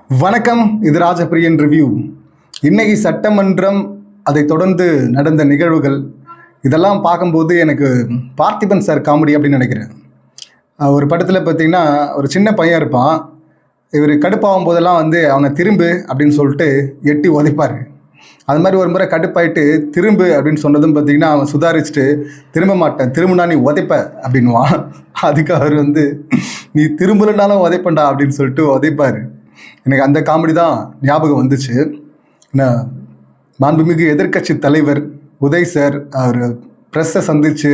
வணக்கம், இது ராஜபிரியன் ரிவ்யூ. இன்னைக்கு சட்டமன்றம், அதை தொடர்ந்து நடந்த நிகழ்வுகள் இதெல்லாம் பார்க்கும்போது எனக்கு பார்த்திபன் சார் காமெடி அப்படின்னு நினைக்கிறேன். ஒரு படத்தில் பார்த்தீங்கன்னா ஒரு சின்ன பையன் இருப்பான். இவர் கடுப்பாகும் போதெல்லாம் அவனை திரும்பு அப்படின்னு சொல்லிட்டு எட்டி உதைப்பார். அது மாதிரி ஒரு முறை கடுப்பாயிட்டு திரும்பு அப்படின்னு சொன்னதும் பார்த்தீங்கன்னா அவன் சுதாரிச்சுட்டு திரும்ப மாட்டேன், திரும்பினா நீ உதைப்ப அப்படின்வான். அதுக்கு அவர் நீ திரும்பலனாலும் உதைப்பண்டா அப்படின்னு சொல்லிட்டு உதைப்பார். எனக்கு அந்த காமெடி தான் ஞாபகம் வந்துச்சு. மாண்புமிகு எதிர்கட்சி தலைவர் உதய் சார் அவர் ப்ரெஸ்ஸை சந்தித்து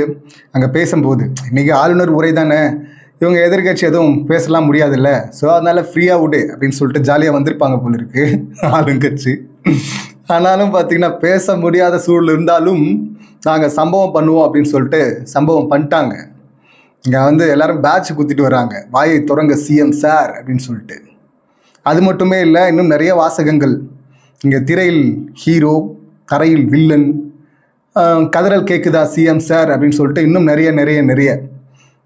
அங்கே பேசும்போது, இன்றைக்கி ஆளுநர் உரை தானே, இவங்க எதிர்கட்சி எதுவும் பேசலாம் முடியாதுல்ல, ஸோ அதனால் ஃப்ரீயாக விடு அப்படின்னு சொல்லிட்டு ஜாலியாக வந்திருப்பாங்க போல இருக்கு ஆளுங்கட்சி. ஆனாலும் பார்த்திங்கன்னா பேச முடியாத சூழல் இருந்தாலும் நாங்கள் சம்பவம் பண்ணுவோம் அப்படின்னு சொல்லிட்டு சம்பவம் பண்ணிட்டாங்க. இங்கே எல்லோரும் பேட்ச் குத்திட்டு வராங்க, வாயை தொடங்க சிஎம் சார் அப்படின்னு சொல்லிட்டு. அது மட்டுமே இல்லை, இன்னும் நிறைய வாசகங்கள். இங்கே திரையில் ஹீரோ, தரையில் வில்லன், கதறல் கேட்குதா சிஎம் சார் அப்படின்னு சொல்லிட்டு இன்னும் நிறைய நிறைய நிறைய.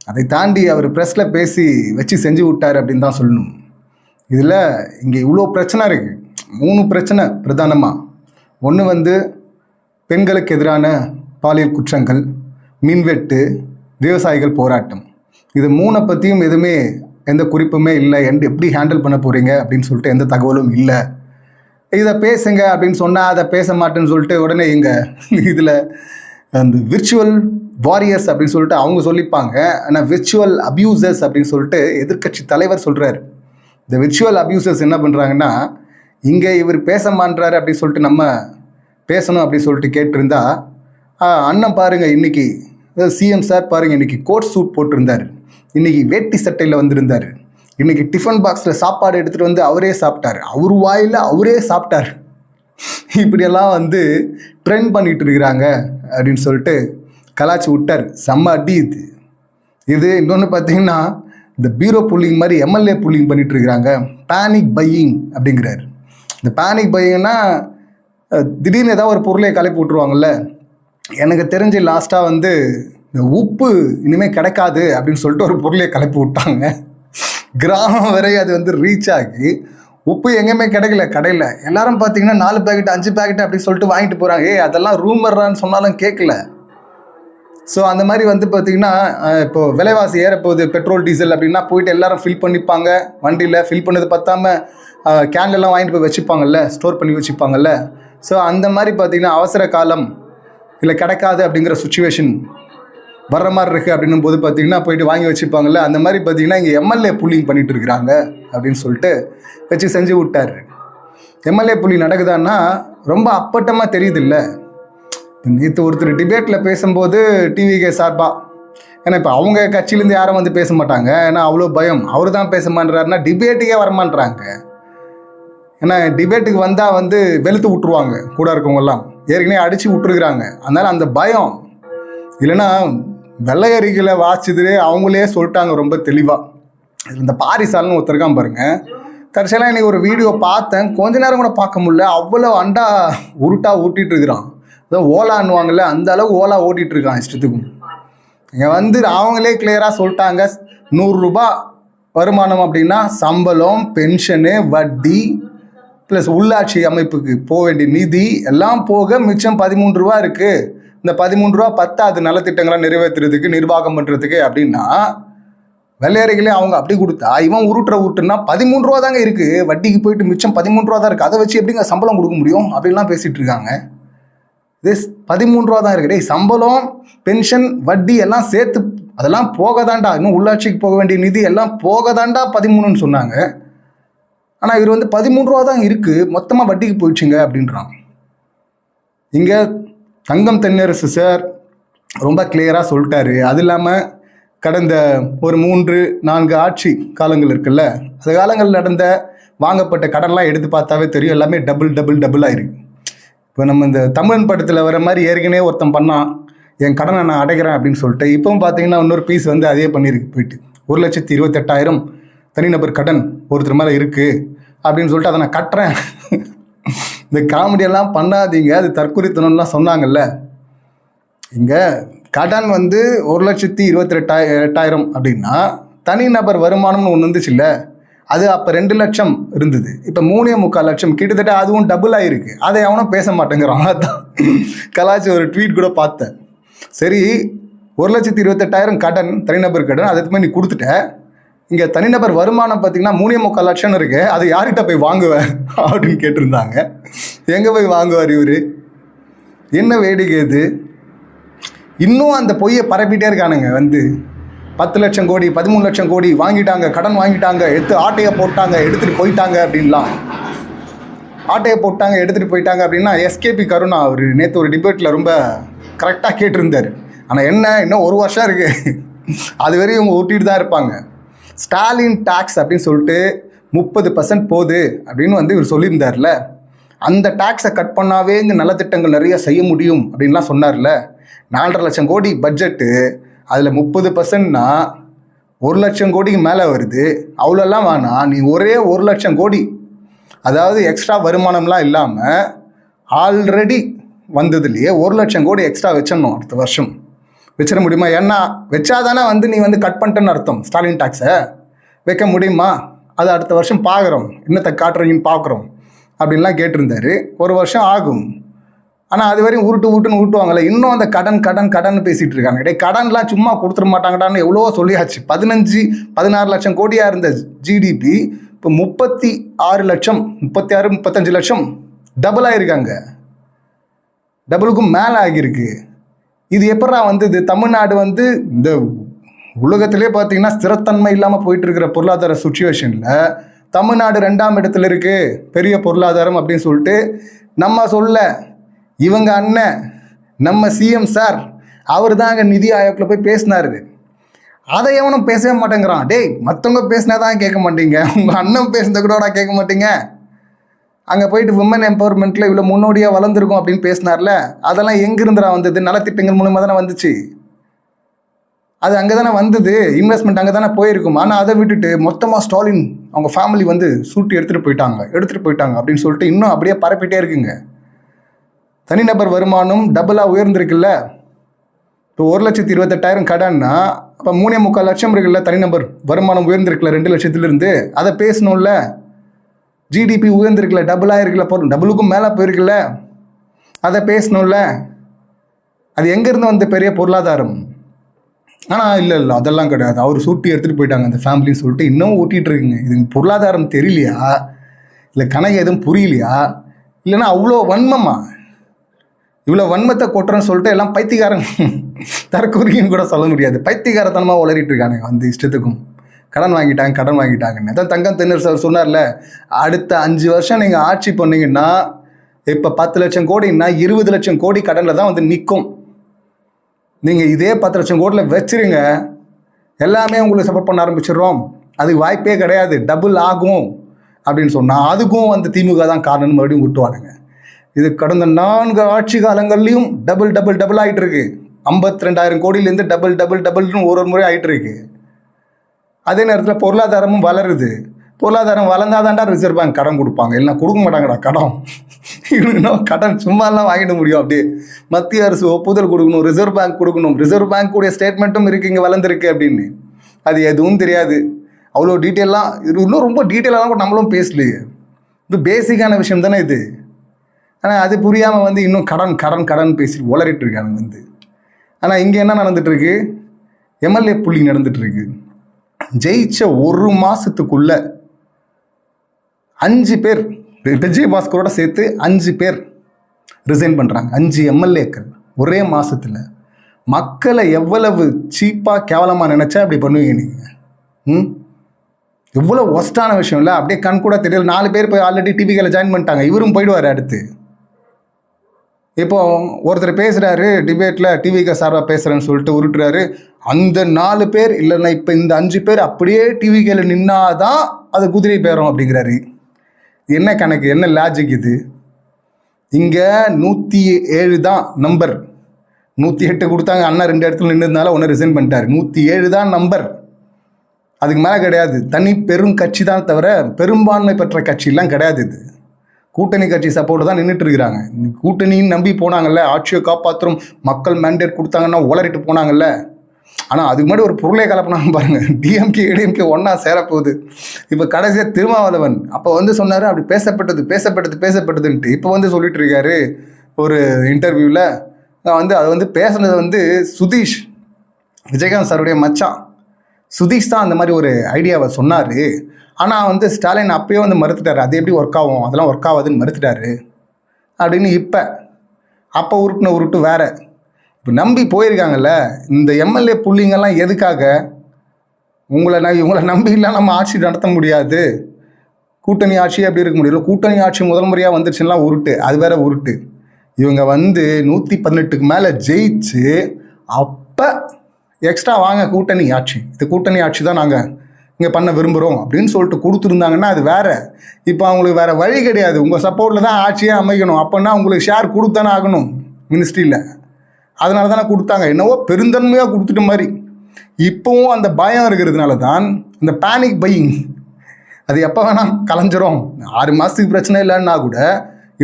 அதை தாண்டி அவர் ப்ரெஸ்ஸில் பேசி வச்சு செஞ்சு விட்டார் அப்படின்னு தான் சொல்லணும். இதில் இங்கே இவ்வளோ பிரச்சனை இருக்குது. 3 பிரச்சனை பிரதானமாக. ஒன்று பெண்களுக்கு எதிரான பாலியல் குற்றங்கள், மின்வெட்டு, விவசாயிகள் போராட்டம். இது 3 பற்றியும் எதுவுமே எந்த குறிப்புமே இல்லை. எப்படி ஹேண்டில் பண்ண போகிறீங்க அப்படின்னு சொல்லிட்டு எந்த தகவலும் இல்லை. இதை பேசுங்க அப்படின்னு சொன்னால் அதை பேச மாட்டேன்னு சொல்லிட்டு உடனே இதில் அந்த விர்ச்சுவல் வாரியர்ஸ் அப்படின்னு சொல்லிட்டு அவங்க சொல்லிப்பாங்க. ஆனால் விர்ச்சுவல் அப்யூசர்ஸ் அப்படின்னு சொல்லிட்டு எதிர்கட்சி தலைவர் சொல்கிறார். இந்த விர்ச்சுவல் அப்யூசர்ஸ் என்ன பண்ணுறாங்கன்னா, இங்கே இவர் பேச மாட்டாரு அப்படின்னு சொல்லிட்டு நம்ம பேசணும் அப்படின்னு சொல்லிட்டு கேட்டிருந்தா, அண்ணன் பாருங்கள் இன்றைக்கி சிஎம் சார் பாருங்கள் இன்றைக்கி கோட் சூட் போட்டிருந்தார், இன்றைக்கி வேட்டி சட்டையில் வந்திருந்தார், இன்றைக்கி டிஃபன் பாக்ஸில் சாப்பாடு எடுத்துகிட்டு அவரே சாப்பிட்டார், அவர் வாயில் அவரே சாப்பிட்டார், இப்படியெல்லாம் ட்ரெண்ட் பண்ணிகிட்டு இருக்கிறாங்க அப்படின்னு சொல்லிட்டு கலாச்சி விட்டார். செம்ம அடி இது. இன்னொன்று பார்த்தீங்கன்னா, இந்த பீரோ புல்லிங் மாதிரி எம்எல்ஏ புல்லிங் பண்ணிகிட்டு இருக்கிறாங்க. பேனிக் பையிங் அப்படிங்கிறார். இந்த பேனிக் பையிங்னா திடீர்னு ஏதாவது ஒரு பொருளை கலப்பி விட்ருவாங்கல்ல. எனக்கு தெரிஞ்சு லாஸ்ட்டாக இந்த உப்பு இனிமேல் கிடைக்காது அப்படின்னு சொல்லிட்டு ஒரு பொருளை கலப்பி விட்டாங்க. கிராமம் வரை அது ரீச் ஆகி உப்பு எங்கேயுமே கிடைக்கல கடையில். எல்லாரும் பார்த்தீங்கன்னா 4 பேக்கெட் 5 பேக்கெட் அப்படின்னு சொல்லிட்டு வாங்கிட்டு போகிறாங்க. அதெல்லாம் ரூமர்றான்னு சொன்னாலும் கேட்கல. ஸோ அந்த மாதிரி பார்த்தீங்கன்னா இப்போது விலைவாசி ஏறப்போகுது, பெட்ரோல் டீசல் அப்படின்னா போயிட்டு எல்லாரும் ஃபில் பண்ணிப்பாங்க வண்டியில். ஃபில் பண்ணது பத்தாமல் கேன்லாம் வாங்கிட்டு போய் வச்சுப்பாங்கல்ல, ஸ்டோர் பண்ணி வச்சுப்பாங்கல்ல. ஸோ அந்த மாதிரி பார்த்தீங்கன்னா அவசர காலம் இல்லை கிடைக்காது அப்படிங்கிற சுச்சுவேஷன் வர்ற மாதிரி இருக்குது அப்படின்னும் போது பார்த்தீங்கன்னா போயிட்டு வாங்கி வச்சுப்பாங்கல்ல. அந்த மாதிரி பார்த்தீங்கன்னா இங்கே எம்எல்ஏ புல்லிங் பண்ணிகிட்டு இருக்கிறாங்க அப்படின்னு சொல்லிட்டு வச்சு செஞ்சு விட்டார். எம்எல்ஏ புல்லிங் நடக்குதான்னா ரொம்ப அப்பட்டமாக தெரியுது இல்லை. நேற்று ஒருத்தர் டிபேட்டில் பேசும்போது டிவிகே சார்பாக, ஏன்னா இப்போ அவங்க கட்சியிலேருந்து யாரும் பேச மாட்டாங்க, ஏன்னா அவ்வளோ பயம். அவர் தான் பேச மாட்டாருன்னா டிபேட்டுக்கே வரமான்றாங்க. ஏன்னா டிபேட்டுக்கு வந்தால் வெளுத்து விட்ருவாங்க கூட இருக்கவங்கெல்லாம், ஏற்கனவே அடித்து விட்டுருக்குறாங்க. அதனால் அந்த பயம் இல்லைன்னா வெள்ளையறிகளை வாசிச்சுது அவங்களே சொல்லிட்டாங்க ரொம்ப தெளிவாக. இந்த பாரிசால்னு ஒருத்தருக்கான் பாருங்கள். கடைசியெல்லாம் இன்றைக்கி ஒரு வீடியோ பார்த்தேன், கொஞ்ச நேரம் கூட பார்க்க முடியல. அவ்வளோ அண்டா உருட்டாக ஊட்டிகிட்டு இருக்கிறான். அதான் ஓலான்னுவாங்கள்ல, அந்த அளவுக்கு ஓலா ஓட்டிகிட்டு இருக்கான் இஷ்டத்துக்கும். இங்கே அவங்களே கிளியராக சொல்லிட்டாங்க, 100 ரூபா வருமானம் அப்படின்னா சம்பளம், பென்ஷனு, வட்டி ப்ளஸ் உள்ளாட்சி அமைப்புக்கு போக வேண்டிய நிதி எல்லாம் போக மிச்சம் 13 ரூபா இருக்குது. இந்த 13 ரூபா பத்தாது நலத்திட்டங்களை நிறைவேற்றுறதுக்கு, நிர்வாகம் பண்ணுறதுக்கு அப்படின்னா. வெள்ளையறிகளே அவங்க அப்படி கொடுத்தா இவன் உருட்டுனா 13 ரூபா தாங்க இருக்குது, வட்டிக்கு போயிட்டு மிச்சம் 13 ரூபா தான் இருக்குது, அதை வச்சு எப்படிங்க சம்பளம் கொடுக்க முடியும் அப்படின்லாம் பேசிகிட்டு இருக்காங்க. இது 13 ரூபா தான் இருக்குது. சம்பளம், பென்ஷன், வட்டி எல்லாம் சேர்த்து அதெல்லாம் போக தாண்டா, இன்னும் உள்ளாட்சிக்கு போக வேண்டிய நிதி எல்லாம் போக தாண்டா 13ன்னு சொன்னாங்க. ஆனால் இவர் 13 ரூபா தான் இருக்குது, மொத்தமாக வட்டிக்கு போயிடுச்சுங்க அப்படின்றான். இங்கே தங்கம் தென்னரசு சார் ரொம்ப கிளியராக சொல்லிட்டாரு. அது இல்லாமல் கடந்த ஒரு 3-4 ஆட்சி காலங்கள் இருக்குல்ல, அந்த காலங்களில் நடந்த வாங்கப்பட்ட கடன்லாம் எடுத்து பார்த்தாவே தெரியும், எல்லாமே டபுள் ஆயிருக்கு. இப்போ நம்ம இந்த தமிழன் படத்தில் வர மாதிரி ஏற்கனவே ஒருத்தன் பண்ணான், என் கடனை நான் அடைக்கிறேன் அப்படின்னு சொல்லிட்டு. இப்போவும் பார்த்தீங்கன்னா இன்னொரு பீஸ் அதே பண்ணியிருக்கு, போயிட்டு 1,28,000 தனிநபர் கடன் ஒருத்தர் மேலே இருக்குது அப்படின்னு சொல்லிட்டு அதை நான் கட்டுறேன். இந்த காமெடியெல்லாம் பண்ணாதீங்க, அது தற்குறித்தனம்லாம் சொன்னாங்கல்ல. இங்கே கடன் 1,28,000 அப்படின்னா தனிநபர் வருமானம்னு ஒன்று வந்துச்சு இல்லை, அது அப்போ 2 லட்சம் இருந்தது, இப்போ 3.25 லட்சம், கிட்டத்தட்ட அதுவும் டபுள் ஆகிருக்கு. அதை அவனும் பேச மாட்டேங்கிறான். அதான் கலாச்சி ஒரு ட்வீட் கூட பார்த்தேன். சரி, 1,28,000 கடன், தனிநபர் கடன், அதுக்கு நீ கொடுத்துட்ட. இங்கே தனிநபர் வருமானம் பார்த்தீங்கன்னா 3.25 லட்சம் இருக்கு, அது யார்கிட்ட போய் வாங்குவேன் அப்படின்னு கேட்டிருந்தாங்க. எங்கே போய் வாங்குவார் இவர்? என்ன வேடிக்கை இது? இன்னும் அந்த பொய்யை பரப்பிட்டே இருக்கானுங்க. 10 லட்சம் கோடி 13 லட்சம் கோடி வாங்கிட்டாங்க, கடன் வாங்கிட்டாங்க, ஆட்டையை போட்டாங்க, எடுத்துகிட்டு போயிட்டாங்க அப்படின்லாம். ஆட்டையை போட்டாங்க, எடுத்துகிட்டு போயிட்டாங்க அப்படின்னா எஸ்கேபி கருணா அவர் நேற்று ஒரு டிபேட்டில் ரொம்ப கரெக்டாக கேட்டிருந்தார். ஆனால் இன்னும் 1 வருஷம் இருக்குது, அது வரையும் இவங்க ஓட்டிகிட்டு தான் இருப்பாங்க. ஸ்டாலின் டாக்ஸ் அப்படின்னு சொல்லிட்டு 30% போகுது அப்படின்னு இவர் சொல்லியிருந்தார்ல, அந்த டாக்ஸை கட் பண்ணாவே இங்கே நலத்திட்டங்கள் நிறைய செய்ய முடியும் அப்படின்லாம் சொன்னார்ல. 4.5 லட்சம் கோடி பட்ஜெட்டு, அதில் 30%னா 1 லட்சம் கோடிக்கு மேலே வருது. அவ்வளோலாம் வேணாம், நீ ஒரே 1 லட்சம் கோடி, அதாவது எக்ஸ்ட்ரா வருமானம்லாம் இல்லாமல் ஆல்ரெடி வந்ததுலேயே 1 லட்சம் கோடி எக்ஸ்ட்ரா வச்சிடணும். அடுத்த வருஷம் வச்சிட முடியுமா? ஏன்னா வச்சாதானே நீ கட் பண்ணிட்டேன்னு அர்த்தம். ஸ்டாலின் டாக்ஸை வைக்க முடியுமா? அது அடுத்த வருஷம் பார்க்குறோம், என்னத்தை காட்டுறீங்கன்னு பார்க்குறோம் அப்படின்லாம் கேட்டிருந்தாரு. 1 வருஷம் ஆகும். ஆனால் அது வரையும் உருட்டுன்னு ஊட்டுவாங்கள்ல. இன்னும் அந்த கடன் பேசிகிட்டு இருக்காங்க. டே, கடன்லாம் சும்மா கொடுத்துட மாட்டாங்கடான்னு எவ்வளோ சொல்லியாச்சு. 16 லட்சம் கோடியாக இருந்த ஜிடிபி இப்போ 36 லட்சம், 35 லட்சம் டபுள் ஆகிருக்காங்க. டபுளுக்கும் மேலே ஆகியிருக்கு. இது எப்படா வந்தது? தமிழ்நாடு இந்த உலகத்திலே பார்த்தீங்கன்னா ஸ்திரத்தன்மை இல்லாமல் போயிட்டு இருக்கிற பொருளாதார சுச்சுவேஷனில் தமிழ்நாடு 2ஆம் இடத்துல இருக்குது பெரிய பொருளாதாரம் அப்படின்னு சொல்லிட்டு நம்ம சொல்ல, இவங்க அண்ணன் நம்ம சிஎம் சார் அவர் தான் அங்கே நிதி ஆயோக்கில் போய் பேசினார். அதை எவனும் பேசவே மாட்டேங்கிறான். டேய், மற்றவங்க பேசினா தான் கேட்க மாட்டீங்க, உங்கள் அண்ணன் பேசுனத கூட கேட்க மாட்டீங்க. அங்கே போயிட்டு விமன் எம்பவர்மெண்ட்டில் இவ்வளோ முன்னோடியாக வளர்ந்துருக்கும் அப்படின்னு பேசினார்ல, அதெல்லாம் எங்கிருந்துடா வந்தது? நலத்திட்டங்கள் மூலமாக தானே வந்துச்சு. அது அங்கே தானே வந்தது, இன்வெஸ்ட்மெண்ட் அங்கே தானே போயிருக்கும். ஆனால் அதை விட்டுட்டு மொத்தமாக ஸ்டாலின் அவங்க ஃபேமிலி சூட்டி எடுத்துகிட்டு போயிட்டாங்க அப்படின்னு சொல்லிட்டு இன்னும் அப்படியே பரப்பிட்டே இருக்குங்க. தனிநபர் வருமானம் டபுளாக உயர்ந்திருக்குல்ல. இப்போ 1,28,000 கடன்னா அப்போ 3.25 லட்சம் இருக்குல்ல, தனிநபர் வருமானம் உயர்ந்திருக்குல்ல 2 லட்சத்துலேருந்து. அதை பேசணும்ல. ஜிடிபி உயர்ந்திருக்குல்ல, டபுளாக இருக்குல்ல, டபுளுக்கும் மேலே போயிருக்குல்ல, அதை பேசணும்ல. அது எங்கேருந்து வந்த பெரிய பொருளாதாரம்? ஆனால் இல்லை அதெல்லாம் கிடையாது. அவர் சூட்டி எடுத்துகிட்டு போயிட்டாங்க அந்த ஃபேமிலின்னு சொல்லிட்டு இன்னும் ஊட்டிகிட்டு இருக்குங்க. இது பொருளாதாரம் தெரியலையா, இல்லை கணக்கு எதுவும் புரியலையா, இல்லைன்னா அவ்வளோ வன்மமா? இவ்வளோ வன்மத்தை கொட்டுறேன்னு சொல்லிட்டு எல்லாம் பைத்தியக்காரன் தற்கொலைன்னு கூட சொல்ல முடியாது. பைத்தியக்காரத்தனமாக உளறிட்டு இருக்கானுங்க இஷ்டத்துக்கும். கடன் வாங்கிட்டாங்கன்னு. அதான் தங்கம் தென்னரசு சார் சொன்னார்ல, அடுத்த 5 வருஷம் நீங்கள் ஆட்சி பண்ணிங்கன்னா இப்போ 10 லட்சம் கோடின்னா 20 லட்சம் கோடி கடனில் தான் நிற்கும். நீங்கள் இதே 10 லட்சம் கோடியில் வச்சுருங்க, எல்லாமே உங்களுக்கு சப்போர்ட் பண்ண ஆரம்பிச்சிடுறோம், அதுக்கு வாய்ப்பே கிடையாது, டபுள் ஆகும் அப்படின்னு சொன்னால் அதுக்கும் திமுக தான் காரணம்னு மறுபடியும் விட்டுவானுங்க. இது கடந்த 4 ஆட்சி காலங்கள்லையும் டபுள் ஆகிட்டு இருக்கு. 52,000 கோடியிலேருந்து டபுள்னு ஒரு முறை ஆகிட்டு இருக்கு. அதே நேரத்தில் பொருளாதாரமும் வளருது. பொருளாதாரம் வளர்ந்தாதான்டா ரிசர்வ் பேங்க் கடன் கொடுப்பாங்க, இல்லைன்னா கொடுக்க மாட்டாங்கடா கடன். இன்னும் கடன் சும்மாலாம் வாங்கிட முடியும்? அப்படியே மத்திய அரசு ஒப்புதல் கொடுக்கணும், ரிசர்வ் பேங்க் கொடுக்கணும், ரிசர்வ் பேங்க்குடைய ஸ்டேட்மெண்ட்டும் இருக்குது இங்கே வளர்ந்துருக்கு அப்படின்னு. அது எதுவும் தெரியாது. அவ்வளோ டீட்டெயிலாம் இது இன்னும் ரொம்ப டீட்டெயிலாக கூட நம்மளும் பேசலையே. இது பேசிக்கான விஷயம் தானே இது. ஆனால் அது புரியாமல் இன்னும் கடன் பேசி உளறிட்டு இருக்காங்க ஆனால் இங்கே என்ன நடந்துட்டுருக்கு? எம்எல்ஏ புள்ளி நடந்துட்டுருக்கு. ஜெயிச்ச 1 மாதத்துக்குள்ள 5 பேர், விஜயபாஸ்கரோட சேர்த்து 5 பேர் ரிசைன் பண்ணுறாங்க. 5 எம்எல்ஏக்கள் ஒரே மாதத்தில். மக்களை எவ்வளவு சீப்பாக கேவலமாக நினச்சா அப்படி பண்ணுவீங்க நீங்கள்? எவ்வளோ ஒஸ்டான விஷயம் இல்லை? அப்படியே கண் கூட தெரியல. 4 பேர் போய் ஆல்ரெடி டிவிகளை ஜாயின் பண்ணிட்டாங்க, இவரும் போயிடுவார் அடுத்து. இப்போ ஒருத்தர் பேசுகிறாரு டிபேட்டில், டிவிக்கு சார்பாக பேசுகிறேன்னு சொல்லிட்டு உருட்டுறாரு. அந்த 4 பேர் இல்லைன்னா இப்போ இந்த 5 பேர் அப்படியே டிவிக்கில் நின்னாதான் அது குதிரை பேரும் அப்படிங்கிறாரு. என்ன கணக்கு, என்ன லாஜிக் இது? இங்கே 107 தான் நம்பர். 108 கொடுத்தாங்க, அண்ணா 2 இடத்துல நின்றதுனால ஒன்று ரிசைன் பண்ணிட்டார். 107 தான் நம்பர், அதுக்கு மேலே கிடையாது. தனி பெரும் கட்சி தான் தவிர பெரும்பான்மை பெற்ற கட்சியெல்லாம் கிடையாது. இது கூட்டணி கட்சி சப்போர்ட்டு தான் நின்றுட்டு இருக்கிறாங்க. கூட்டணின்னு நம்பி போனாங்கல்ல, ஆட்சியை காப்பாற்றும் மக்கள் மேண்டேட் கொடுத்தாங்கன்னா உளறிட்டு போனாங்கல்ல, ஆனால் அதுக்கு முன்னாடி ஒரு பொருளை கலப்பினாங்க பாருங்கள், டிஎம்கே ஏடிஎம்கே ஒன்றா சேரப்போகுது. இப்போ கடைசியாக திருமாவளவன் அப்போ வந்து சொன்னார் அப்படி பேசப்பட்டதுன்ட்டு இப்போ வந்து சொல்லிட்டு இருக்காரு ஒரு இன்டர்வியூவில். நான் வந்து அது வந்து பேசுனது வந்து சுதீஷ், விஜயகாந்த் சாருடைய மச்சான் சுதீஷ் தான் அந்த மாதிரி ஒரு ஐடியாவை சொன்னார். ஆனால் வந்து ஸ்டாலின் அப்பயே வந்து மறுத்துட்டார். அது எப்படி ஒர்க் ஆகும், அதெல்லாம் ஒர்க் ஆகாதுன்னு மறுத்துட்டாரு அப்படின்னு. அப்போ உருட்டுன உருட்டு வேற. இப்போ நம்பி போயிருக்காங்கல்ல இந்த எம்எல்ஏ புள்ளிங்கெல்லாம் எதுக்காக? இவங்களை நம்பிலாம் நம்ம ஆட்சி நடத்த முடியாது, கூட்டணி ஆட்சி அப்படி இருக்க முடியல. கூட்டணி ஆட்சி முதல் முறையாக வந்துருச்சுன்னா உருட்டு, அது வேற உருட்டு. இவங்க வந்து 118க்கு மேலே ஜெயிச்சு அப்போ எக்ஸ்ட்ரா வாங்க கூட்டணி ஆட்சி, இது கூட்டணி ஆட்சி தான் நாங்கள் இங்கே பண்ண விரும்புகிறோம் அப்படின்னு சொல்லிட்டு கொடுத்துருந்தாங்கன்னா அது வேற. இப்போ அவங்களுக்கு வேற வழி கிடையாது, உங்கள் சப்போர்ட்டில் தான் ஆட்சியே அமைக்கணும். அப்படின்னா உங்களுக்கு ஷேர் கொடுத்தானே ஆகணும் மினிஸ்ட்ரியில். அதனால தானே கொடுத்தாங்க, என்னவோ பெருந்தன்மையாக கொடுத்துட்ட மாதிரி. இப்போவும் அந்த பயம் இருக்கிறதுனால தான் இந்த பேனிக் பையிங், அது எப்போ வேணால் கலைஞ்சிரும். 6 மாதத்துக்கு பிரச்சனை இல்லைன்னா கூட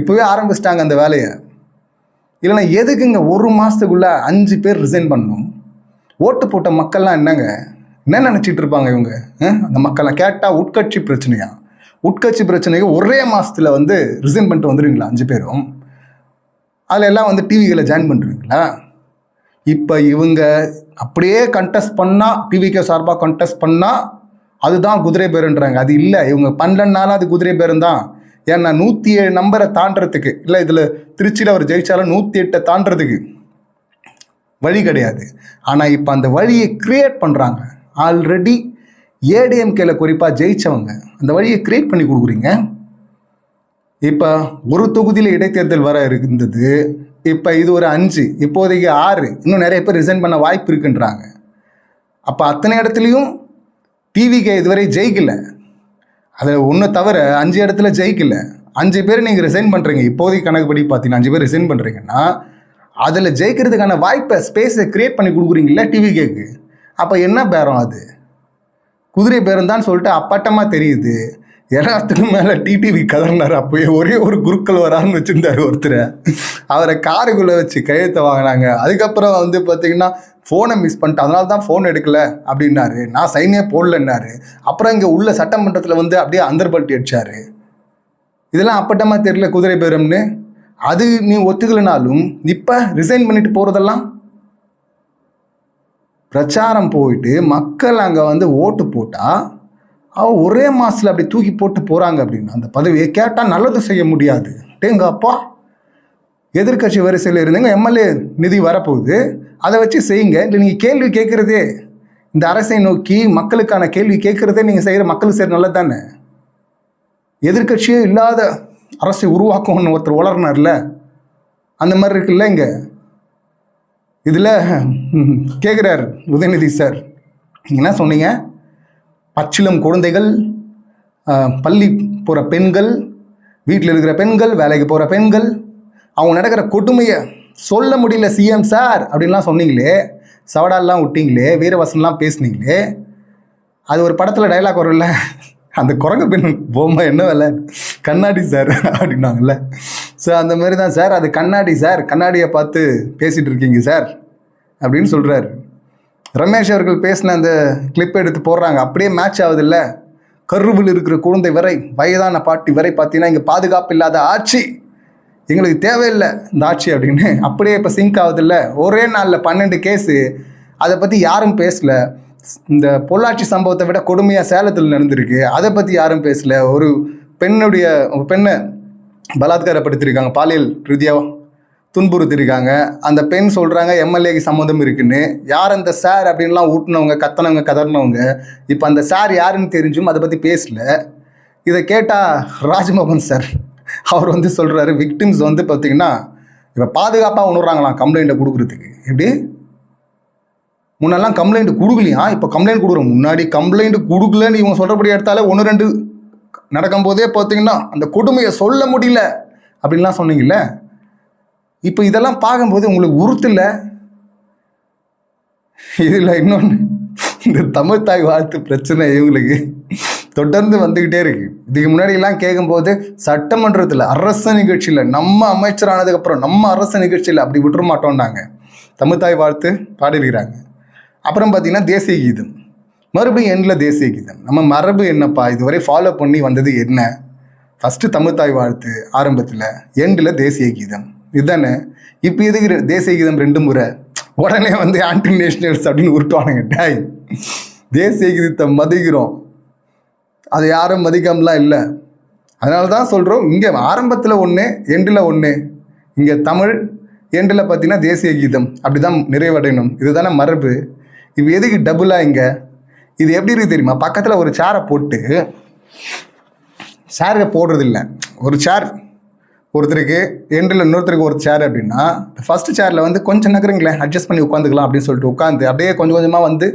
இப்போவே ஆரம்பிச்சிட்டாங்க அந்த வேலையை. இல்லைன்னா எதுக்குங்க 1 மாதத்துக்குள்ளே 5 பேர் ரிசைன் பண்ணணும்? ஓட்டு போட்ட மக்கள்லாம் என்ன நினச்சிட்டு இருப்பாங்க இவங்க? அந்த மக்கள்லாம் கேட்டால் உட்கட்சி பிரச்சனைக்கு ஒரே மாதத்தில் வந்து ரிசைன் பண்ணிட்டு வந்துடுவீங்களா 5 பேரும்? அதில் எல்லாம் வந்து டிவிகளை ஜாயின் பண்ணுறீங்களா? இப்போ இவங்க அப்படியே கண்டெஸ்ட் பண்ணால், டிவிக்கு சார்பாக கண்டெஸ்ட் பண்ணால் அதுதான் குதிரை பேருன்றாங்க. அது இல்லை, இவங்க 12 நாளாக அது குதிரை பேரும் தான். ஏன்னா 107 நம்பரை தாண்டறதுக்கு இல்லை, இதில் திருச்சியில் அவர் ஜெயிச்சாலும் 108 தாண்டறதுக்கு வழி கிடையாது. ஆனால் இப்போ அந்த வழியை கிரியேட் பண்ணுறாங்க. ஆல்ரெடி ஏடிஎம்கேல குறிப்பாக ஜெயித்தவங்க அந்த வழியை கிரியேட் பண்ணி கொடுக்குறீங்க. இப்போ ஒரு தொகுதியில் இடைத்தேர்தல் வர இருந்தது, இப்போ இது ஒரு 5, இப்போதைக்கு 6, இன்னும் நிறைய பேர் ரிசைன் பண்ண வாய்ப்பு இருக்குன்றாங்க. அப்போ அத்தனை இடத்துலையும் டிவிக்கு இதுவரை ஜெயிக்கல, அதில் ஒன்று தவிர 5 இடத்துல ஜெயிக்கல. 5 பேர் நீங்கள் ரிசைன் பண்ணுறீங்க, இப்போதைக்கு கணக்குப்படி பார்த்தீங்கன்னா 5 பேர் ரிசைன் பண்ணுறீங்கன்னா அதில் ஜெயிக்கிறதுக்கான வாய்ப்பை ஸ்பேஸை கிரியேட் பண்ணி கொடுக்குறீங்களா டிவிகேக்கு. அப்போ என்ன பேரம்? அது குதிரை பேரம் தான் சொல்லிட்டு அப்பட்டமாக தெரியுது. எல்லாத்துக்கும் மேலே டிடிவி கதறினார். அப்போயே ஒரே ஒரு குருக்கள் வரான்னு வச்சுருந்தார் ஒருத்தர், அவரை காருக்குள்ளே வச்சு கையெழுத்த வாங்கினாங்க. அதுக்கப்புறம் வந்து பார்த்திங்கன்னா ஃபோனை மிஸ் பண்ணிட்டு அதனால தான் ஃபோன் எடுக்கலை அப்படின்னாரு, நான் சைனே போடலன்னாரு. அப்புறம் இங்கே உள்ள சட்டமன்றத்தில் வந்து அப்படியே அந்தர்பல்ட்டி அடித்தார். இதெல்லாம் அப்பட்டமாக தெரியல குதிரை பேரம்னு. அது நீ ஒத்துக்கலைனாலும் இப்போ ரிசைன் பண்ணிட்டு போகிறதெல்லாம் பிரச்சாரம் போயிட்டு மக்கள் அங்கே வந்து ஓட்டு போட்டால் ஒரே மாதத்தில் அப்படி தூக்கி போட்டு போகிறாங்க அப்படின்னு அந்த பதவியை கேட்டால் நல்லது செய்ய முடியாது. டேங்க அப்பா, எதிர்கட்சி வரிசையில் இருந்தவங்க எம்எல்ஏ நிதி வரப்போகுது, அதை வச்சு செய்யுங்க. இல்லை நீங்கள் கேள்வி கேட்குறதே, இந்த அரசை நோக்கி மக்களுக்கான கேள்வி கேட்குறதே நீங்கள் செய்கிற மக்களுக்கு சரி நல்லது தானே. எதிர்கட்சியே இல்லாத அரசை உருவாக்கும்னு ஒருத்தர் வளர்னார்ல, அந்த மாதிரி இருக்குல்ல. இங்கே இதில் கேட்குறார் உதயநிதி சார், நீங்கள் என்ன சொன்னீங்க? பச்சிளம் குழந்தைகள், பள்ளி போகிற பெண்கள், வீட்டில் இருக்கிற பெண்கள், வேலைக்கு போகிற பெண்கள், அவங்க நடக்கிற கொடுமையை சொல்ல முடியல சிஎம் சார் அப்படின்லாம் சொன்னீங்களே, சவடாலாம் விட்டீங்களே, வீரவசனம்லாம் பேசுனீங்களே. அது ஒரு படத்தில் டைலாக் வரும்ல, அந்த குரங்கு பெண் பொம்மை என்ன வேலை, கண்ணாடி சார் அப்படின்னாங்கல்ல. ஸோ அந்த மாதிரி தான் சார், அது கண்ணாடி சார், கண்ணாடியை பார்த்து பேசிகிட்டு இருக்கீங்க சார் அப்படின்னு சொல்கிறாரு. ரமேஷ் அவர்கள் பேசின அந்த கிளிப் எடுத்து போடுறாங்க, அப்படியே மேட்ச் ஆகுதில்ல. கருவில் இருக்கிற குழந்தை வரை, வயதான பாட்டி வரை பார்த்தீங்கன்னா இங்கே பாதுகாப்பு இல்லாத ஆட்சி, எங்களுக்கு தேவையில்லை இந்த ஆட்சி அப்படின்னு அப்படியே இப்போ சிங்க் ஆகுதில்ல. ஒரே நாளில் 12 கேஸு, அதை பற்றி யாரும் பேசலை. இந்த பொள்ளாச்சி சம்பவத்தை விட கொடுமையாக சேலத்தில் நடந்திருக்கு, அதை பற்றி யாரும் பேசலை. ஒரு பெண்ணை பலாத்காரப்படுத்தியிருக்காங்க, பாலியல் ரீதியாக துன்புறுத்திருக்காங்க. அந்த பெண் சொல்கிறாங்க எம்எல்ஏக்கு சம்மந்தம் இருக்குன்னு. யார் அந்த சார் அப்படின்லாம் ஊட்டினவங்க, கத்தனவங்க, கதறினவங்க, இப்போ அந்த சார் யாருன்னு தெரிஞ்சும் அதை பற்றி பேசல. இதை கேட்டால் ராஜ்மோகன் சார் அவர் வந்து சொல்கிறாரு, விக்டிம்ஸ் வந்து பார்த்திங்கன்னா இப்போ பாதுகாப்பாக உணர்றாங்களாம் கம்ப்ளைண்ட்டை கொடுக்குறதுக்கு. எப்படி முன்னெல்லாம் கம்ப்ளைண்ட் கொடுக்கலையா, இப்போ கம்ப்ளைண்ட் கொடுக்குறோம். முன்னாடி கம்ப்ளைண்ட் கொடுக்கலன்னு இவங்க சொல்கிறபடி எடுத்தாலே 1-2 நடக்கும்போதே பார்த்திங்கன்னா அந்த கொடுமையை சொல்ல முடியல அப்படின்லாம் சொன்னீங்கல்ல. இப்போ இதெல்லாம் பார்க்கும்போது உங்களுக்கு உறுத்தல. இதில் இன்னொன்று, இந்த தமிழ் தாய் வாழ்த்து பிரச்சனை இவங்களுக்கு தொடர்ந்து வந்துக்கிட்டே இருக்கு. இதுக்கு முன்னாடியெல்லாம் கேட்கும்போது சட்டமன்றத்தில் அரச நிகழ்ச்சியில் நம்ம அமைச்சரானதுக்கப்புறம் நம்ம அரச நிகழ்ச்சியில் அப்படி விட்டுற மாட்டோம்னாங்க, தமிழ் தாய் வாழ்த்து பாடிருக்கிறாங்க. அப்புறம் பார்த்தீங்கன்னா தேசிய கீதம், மறுபடியும் எண்டில் தேசிய கீதம். நம்ம மரபு என்னப்பா, இதுவரை ஃபாலோ பண்ணி வந்தது என்ன? ஃபஸ்ட்டு தமிழ்த்தாய் வாழ்த்து ஆரம்பத்தில், எண்டில் தேசிய கீதம், இதுதானே. இப்போ எதுக்கு தேசிய கீதம் 2 முறை? உடனே வந்து ஆன்டி நேஷனல்ஸ் அப்படின்னு உருட்டுவானுங்க. டாய், தேசிய கீதத்தை மதிக்கிறோம், அதை யாரும் மதிக்காமலாம் இல்லை. அதனால தான் சொல்கிறோம், இங்கே ஆரம்பத்தில் ஒன்று, எண்டில் ஒன்று. இங்கே தமிழ், எண்டில் பார்த்தீங்கன்னா தேசிய கீதம், அப்படி தான் நிறைவடையணும். இதுதானே மரபு. இப்போ எதுக்கு டபுளாக இங்கே? இது எப்படி இருக்குது தெரியுமா? பக்கத்தில் ஒரு சேரை போட்டு, சேரை போடுறதில்ல, ஒரு சேர் ஒருத்தருக்கு, எண்டில் இன்னொருத்தருக்கு ஒரு சேர் அப்படின்னா, ஃபஸ்ட்டு சேரில் வந்து கொஞ்சம் நகருங்களேன், அட்ஜஸ்ட் பண்ணி உட்காந்துக்கலாம் அப்படின்னு சொல்லிட்டு உட்காந்து அப்படியே கொஞ்சம் கொஞ்சமாக வந்து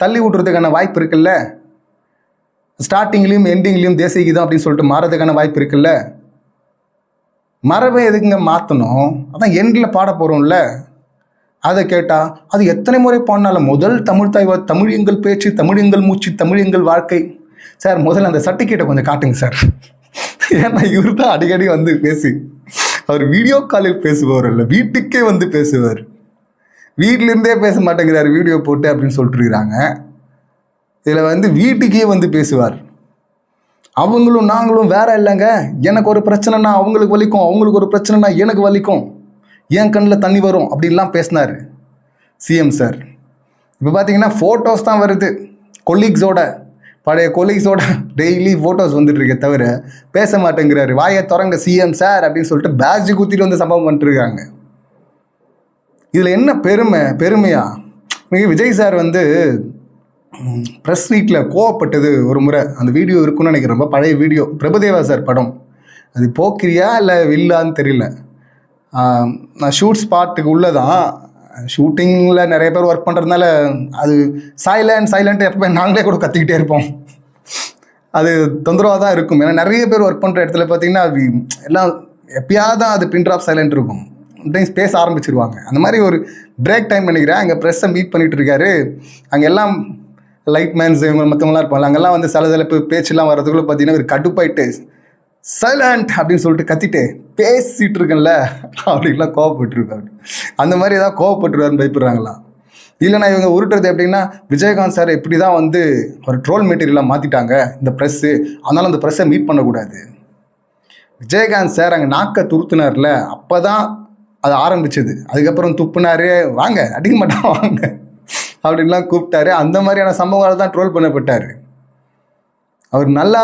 தள்ளி விட்றதுக்கான வாய்ப்பு இருக்குல்ல. ஸ்டார்டிங்லேயும் எண்டிங்லேயும் தேசிய கீதம் அப்படின்னு சொல்லிட்டு மாறதுக்கான வாய்ப்பு இருக்குல்ல. மரபை எதுக்குங்க மாற்றணும்? அதான் எண்டில் பாட போகிறோம்ல. அதை கேட்டால் அது எத்தனை முறை பாடினாலும் முதல் தமிழ்த்தாய் தமிழ் எங்கள் பேச்சு, தமிழ் எங்கள் மூச்சு, தமிழ் எங்கள் வாழ்க்கை. சார் முதல்ல அந்த சர்டிஃபிகேட்டை கொஞ்சம் காட்டுங்க சார். ஏன்னா இவர் தான் அடிக்கடி வந்து பேசி, அவர் வீடியோ காலில் பேசுபவர் இல்லை, வீட்டுக்கே வந்து பேசுவார். வீட்டிலேருந்தே பேச மாட்டேங்கிறார் வீடியோ போட்டு அப்படின்னு சொல்லிட்டு இருக்கிறாங்க. இதில் வந்து வீட்டுக்கே வந்து பேசுவார். அவங்களும் நாங்களும் வேற இல்லைங்க, எனக்கு ஒரு பிரச்சனைனா அவங்களுக்கு வலிக்கும், அவங்களுக்கு ஒரு பிரச்சனைனா எனக்கு வலிக்கும், என் கண்ணில் தண்ணி வரும் அப்படின்லாம் பேசினார் சிஎம் சார். இப்போ பார்த்தீங்கன்னா ஃபோட்டோஸ் தான் வருது, கொலீக்ஸோட, பழைய கொலீக்ஸோட டெய்லி ஃபோட்டோஸ் வந்துட்டு இருக்கே தவிர பேச மாட்டேங்கிறாரு. வாயை திறங்க சிஎம் சார் அப்படின்னு சொல்லிட்டு பேட்ஜ் குத்திட்டு வந்து சம்பவம் பண்ணிட்டுருக்காங்க. இதில் என்ன பெருமையா? விஜய் சார் வந்து ப்ரெஸ் மீட்டில் கோவப்பட்டது ஒரு முறை, அந்த வீடியோ இருக்குன்னு நினைக்கிறேன், ரொம்ப பழைய வீடியோ, பிரபுதேவா சார் படம். அது போக்கிரியா இல்லை வில்லான்னு தெரியல. நான் ஷூட் ஸ்பாட்டுக்கு உள்ளே தான், ஷூட்டிங்கில் நிறைய பேர் ஒர்க் பண்ணுறதுனால அது சைலண்ட் எப்போ நாங்களே கூட கத்திக்கிட்டே இருப்போம். அது தொந்தரவாக தான் இருக்கும். ஏன்னா நிறைய பேர் ஒர்க் பண்ணுற இடத்துல பார்த்தீங்கன்னா அது எல்லாம் எப்பயாவது தான் அது பின் ட்ராப் சைலண்ட் இருக்கும், டைம்ஸ் பேச ஆரம்பிச்சிருவாங்க. அந்த மாதிரி ஒரு பிரேக் டைம் பண்ணிக்கிறேன், அங்கே ப்ரெஸ்ஸை மீட் பண்ணிகிட்டு இருக்காரு. அங்கே எல்லாம் லைட் மேன்ஸ் இவங்க மற்றவங்களாம் இருப்பாங்க. அங்கெல்லாம் வந்து சலசலப்பு பேச்செல்லாம் வர்றதுக்குள்ளே பார்த்தீங்கன்னா ஒரு கடுப்பாயிட்டு சைலண்ட் அப்படின்னு சொல்லிட்டு கத்திட்டு பேசிகிட்டு இருக்கேன்ல அப்படின்லாம் கோவப்பட்டுருக்காரு. அந்த மாதிரி ஏதாவது கோவப்பட்டுருவாருன்னு பயப்படுறாங்களா? இல்லைனா இவங்க உருட்டுறது எப்படின்னா, விஜயகாந்த் சார் இப்படி தான் வந்து ஒரு ட்ரோல் மெட்டீரியலாக மாற்றிட்டாங்க இந்த ப்ரெஸ்ஸு, அதனால் அந்த ப்ரெஸ்ஸை மீட் பண்ணக்கூடாது. விஜயகாந்த் சார் அங்கே நாக்கை துருத்துனார்ல, அப்போ தான் அது ஆரம்பிச்சது. அதுக்கப்புறம் துப்புனாரு, வாங்க அடிக்க மாட்டான் வாங்க அப்படின்லாம் கூப்பிட்டாரு. அந்த மாதிரியான சம்பவங்கள் தான் ட்ரோல் பண்ணப்பட்டார். அவர் நல்லா